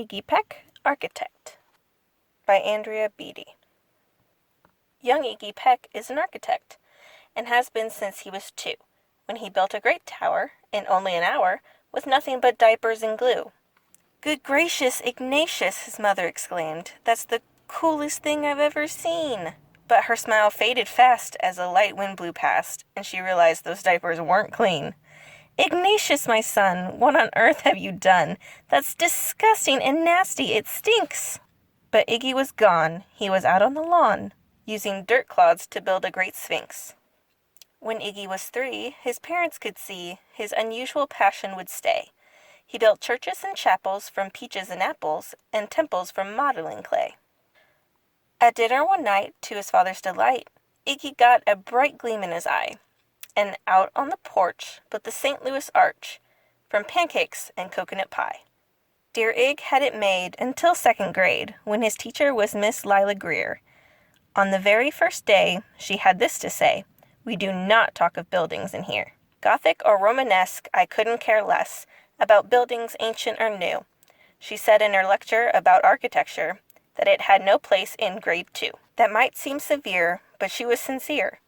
Iggy Peck Architect by Andrea Beaty. Young Iggy Peck is an architect, and has been since he was 2, when he built a great tower, in only an hour, with nothing but diapers and glue. "Good gracious, Ignatius," his mother exclaimed, "that's the coolest thing I've ever seen." But her smile faded fast as a light wind blew past, and she realized those diapers weren't clean. "Ignatius, my son, what on earth have you done? That's disgusting and nasty, it stinks." But Iggy was gone. He was out on the lawn, using dirt clods to build a great sphinx. When Iggy was 3, his parents could see his unusual passion would stay. He built churches and chapels from peaches and apples, and temples from modeling clay. At dinner one night, to his father's delight, Iggy got a bright gleam in his eye, and out on the porch built the St. Louis Arch, from pancakes and coconut pie. Dear Ig had it made until 2nd grade, when his teacher was Miss Lila Greer. On the very first day, she had this to say: "We do not talk of buildings in here. Gothic or Romanesque, I couldn't care less about buildings ancient or new." She said in her lecture about architecture that it had no place in grade 2. That might seem severe, but she was sincere.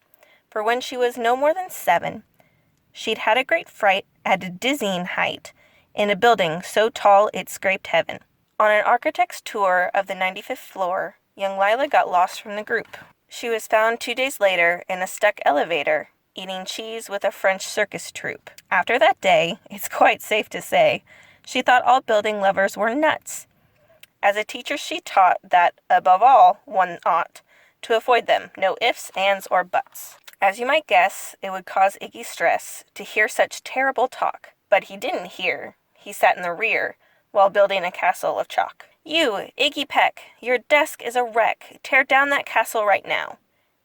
For when she was no more than 7, she'd had a great fright at a dizzying height in a building so tall it scraped heaven. On an architect's tour of the 95th floor, young Lila got lost from the group. She was found 2 days later in a stuck elevator, eating cheese with a French circus troupe. After that day, it's quite safe to say, she thought all building lovers were nuts. As a teacher, she taught that, above all, one ought to avoid them, no ifs, ands, or buts. As you might guess, it would cause Iggy stress to hear such terrible talk, but he didn't hear. He sat in the rear, while building a castle of chalk. "You, Iggy Peck, your desk is a wreck. Tear down that castle right now.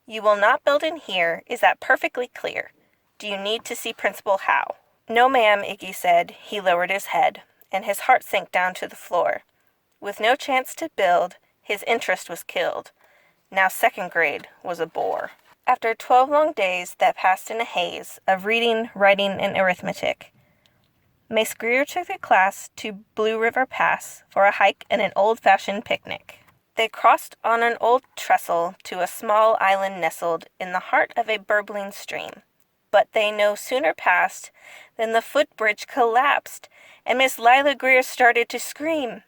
You will not build in here, is that perfectly clear? Do you need to see Principal Howe?" "No, ma'am," Iggy said. He lowered his head, and his heart sank down to the floor. With no chance to build, his interest was killed. Now 2nd grade was a bore. After 12 long days that passed in a haze of reading, writing, and arithmetic, Miss Greer took the class to Blue River Pass for a hike and an old-fashioned picnic. They crossed on an old trestle to a small island nestled in the heart of a burbling stream. But they no sooner passed than the footbridge collapsed, and Miss Lila Greer started to scream.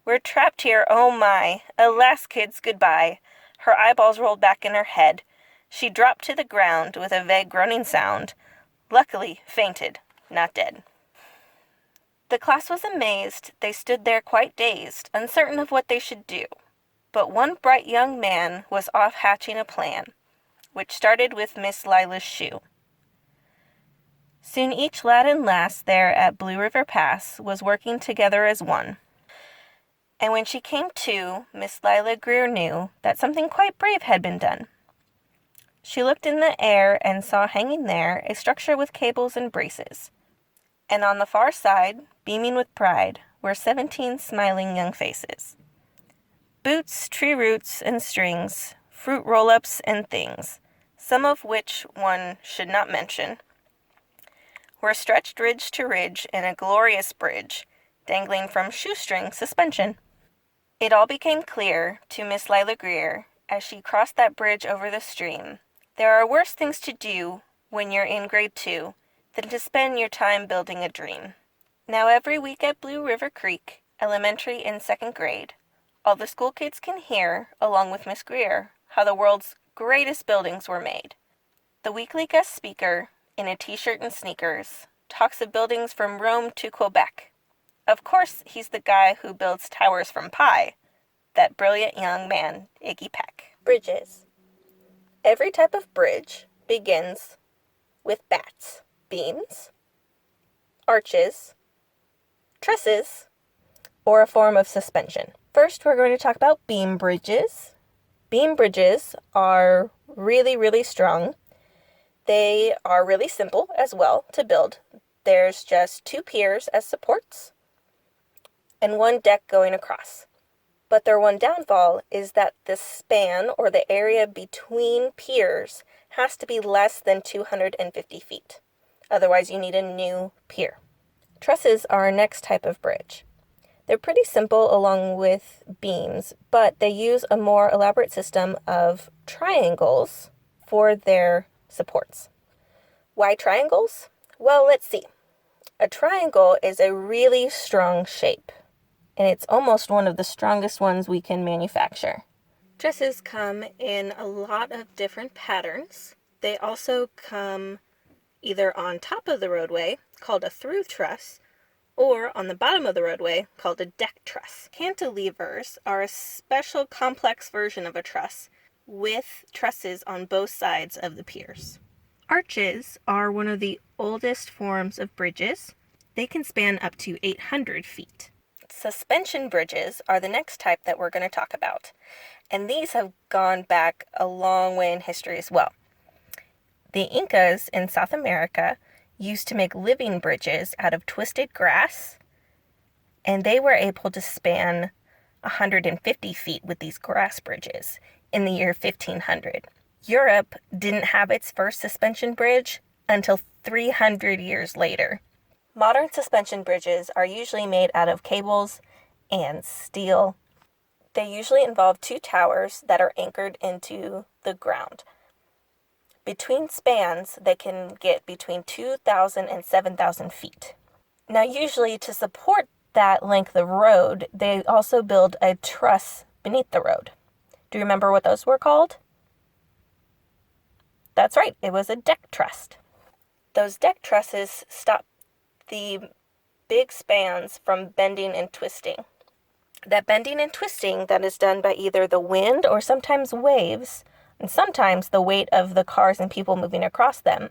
"We're trapped here, oh my! Alas, kids, goodbye!" Her eyeballs rolled back in her head. She dropped to the ground with a vague groaning sound. Luckily, fainted, not dead. The class was amazed. They stood there quite dazed, uncertain of what they should do. But one bright young man was off hatching a plan, which started with Miss Lila's shoe. Soon each lad and lass there at Blue River Pass was working together as one. And when she came to, Miss Lila Greer knew that something quite brave had been done. She looked in the air and saw hanging there a structure with cables and braces. And on the far side, beaming with pride, were 17 smiling young faces. Boots, tree roots, and strings, fruit roll-ups and things, some of which one should not mention, were stretched ridge to ridge in a glorious bridge, dangling from shoestring suspension. It all became clear to Miss Lila Greer as she crossed that bridge over the stream. There are worse things to do when you're in grade 2 than to spend your time building a dream. Now every week at Blue River Creek, elementary and 2nd grade, all the school kids can hear, along with Miss Greer, how the world's greatest buildings were made. The weekly guest speaker, in a t-shirt and sneakers, talks of buildings from Rome to Quebec. Of course, he's the guy who builds towers from pie, that brilliant young man, Iggy Peck. Bridges. Every type of bridge begins with bats, beams, arches, trusses, or a form of suspension. First, we're going to talk about beam bridges. Beam bridges are really, really strong. They are really simple as well to build. There's just 2 piers as supports and 1 deck going across. But their one downfall is that the span, or the area between piers, has to be less than 250 feet. Otherwise, you need a new pier. Trusses are our next type of bridge. They're pretty simple along with beams, but they use a more elaborate system of triangles for their supports. Why triangles? Well, let's see. A triangle is a really strong shape, and it's almost one of the strongest ones we can manufacture. Trusses come in a lot of different patterns. They also come either on top of the roadway, called a through truss, or on the bottom of the roadway, called a deck truss. Cantilevers are a special complex version of a truss with trusses on both sides of the piers. Arches are one of the oldest forms of bridges. They can span up to 800 feet. Suspension bridges are the next type that we're going to talk about, and these have gone back a long way in history as well. The Incas in South America used to make living bridges out of twisted grass, and they were able to span 150 feet with these grass bridges in the year 1500. Europe didn't have its first suspension bridge until 300 years later. Modern suspension bridges are usually made out of cables and steel. They usually involve two towers that are anchored into the ground. Between spans, they can get between 2,000 and 7,000 feet. Now, usually to support that length of road, they also build a truss beneath the road. Do you remember what those were called? That's right, it was a deck truss. Those deck trusses stop the big spans from bending and twisting. That bending and twisting that is done by either the wind or sometimes waves, and sometimes the weight of the cars and people moving across them,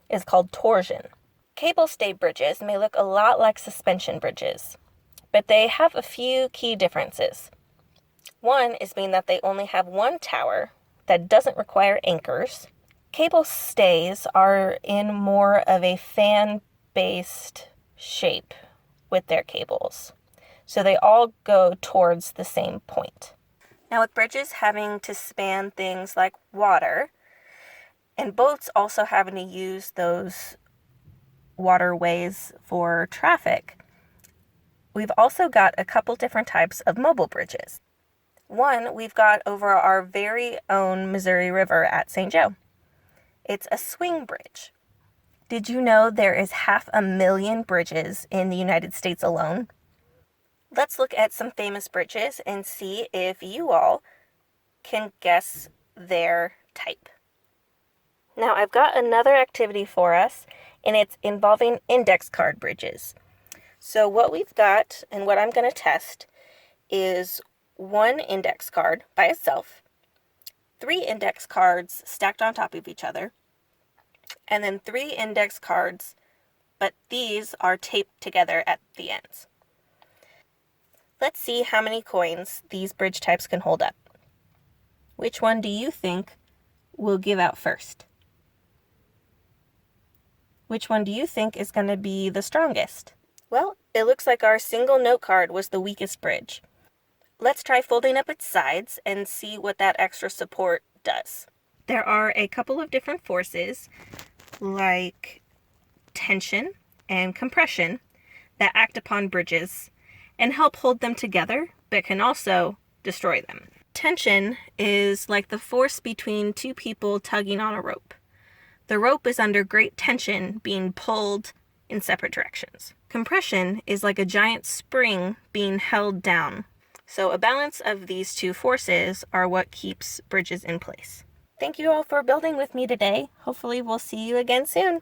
is called torsion. Cable-stayed bridges may look a lot like suspension bridges, but they have a few key differences. One is being that they only have one tower that doesn't require anchors. Cable stays are in more of a fan-based shape with their cables, so they all go towards the same point. Now, with bridges having to span things like water, and boats also having to use those waterways for traffic, we've also got a couple different types of mobile bridges. One we've got over our very own Missouri River at St. Joe. It's a swing bridge. Did you know there is 500,000 bridges in the United States alone? Let's look at some famous bridges and see if you all can guess their type. Now, I've got another activity for us, and it's involving index card bridges. So what we've got, and what I'm going to test, is one index card by itself, 3 index cards stacked on top of each other, and then 3 index cards, but these are taped together at the ends. Let's see how many coins these bridge types can hold up. Which one do you think will give out first? Which one do you think is going to be the strongest? Well, it looks like our single note card was the weakest bridge. Let's try folding up its sides and see what that extra support does. There are a couple of different forces, like tension and compression, that act upon bridges and help hold them together, but can also destroy them. Tension is like the force between two people tugging on a rope. The rope is under great tension, being pulled in separate directions. Compression is like a giant spring being held down. So a balance of these two forces are what keeps bridges in place. Thank you all for building with me today. Hopefully we'll see you again soon.